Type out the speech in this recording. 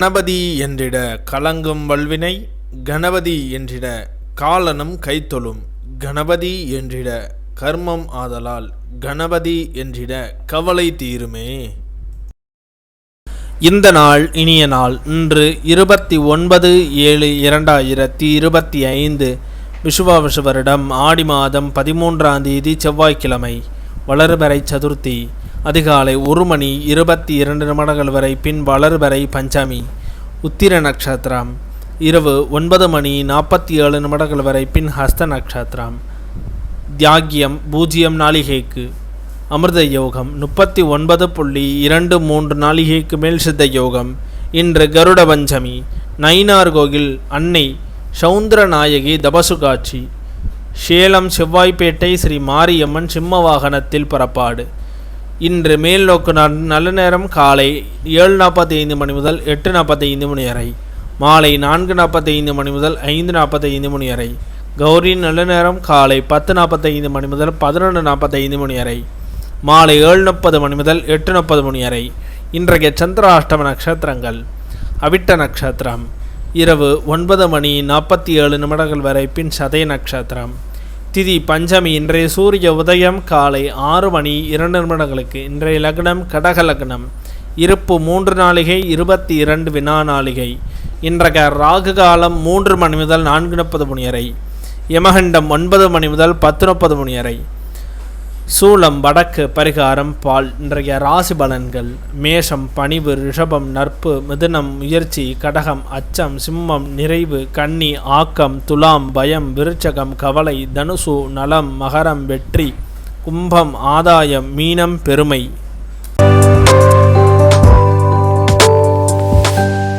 கணபதி என்றிட கலங்கும் வல்வினை, கணபதி என்றிட காலனும் கைத்தொழும், கணபதி என்றிட கர்மம் ஆதலால், கணபதி என்றிட கவலை தீருமே. இந்த நாள் இனிய நாள். இன்று 29/7/2025 விசுவாவசு வருடம் ஆடி மாதம் 13ஆம் தேதி செவ்வாய்க்கிழமை, வளர்பிறை சதுர்த்தி. அதிகாலை 1:22 வரை, பின் வளர்பிறை பஞ்சமி. உத்திர நட்சத்திரம் இரவு 9:47 வரை, பின் ஹஸ்த நட்சத்திரம். தியாகியம் 0 நாளிகைக்கு. அமிர்த யோகம் 39.23 நாளிகைக்கு மேல் சித்த யோகம். இன்று கருட பஞ்சமி. நயினார் கோயில் அன்னை சௌந்தர நாயகி தபசு காட்சி. சேலம் செவ்வாய்ப்பேட்டை ஸ்ரீ மாரியம்மன் சிம்ம வாகனத்தில் புறப்பாடு. இன்று மேல் நோக்கு நல்ல நேரம் காலை 7:45 மணி முதல் 8:45 மணி வரை, மாலை 4:45 மணி முதல் 5:45 மணி வரை. கௌரி நல்ல நேரம் காலை 10:45 மணி முதல் 11:45 மணி வரை, மாலை 7:30 மணி முதல் 8:30 மணி வரை. இன்றைய சந்திராஷ்டம நட்சத்திரங்கள்: அவிட்ட நட்சத்திரம் இரவு 9:47 வரை, பின் சதய நட்சத்திரம். திதி பஞ்சமி. இன்றைய சூரிய உதயம் காலை 6:02 இன்றைய லக்னம் கடக லக்னம். இருப்பு 3 நாளிகை 22 வினா நாளிகை. இன்றைய ராகு காலம் 3 மணி முதல் 4:30 மணி வரை. யமகண்டம் 9 மணி முதல் 10:30 மணி வரை. சூலம் வடக்கு. பரிகாரம் பால். இன்றைய ராசி பலன்கள்: மேஷம் பணிவு, ரிஷபம் நட்பு, மிதுனம் முயற்சி, கடகம் அச்சம், சிம்மம் நிறைவு, கன்னி ஆக்கம், துலாம் பயம், விருச்சகம் கவலை, தனுசு நலம், மகரம் வெற்றி, கும்பம் ஆதாயம், மீனம் பெருமை.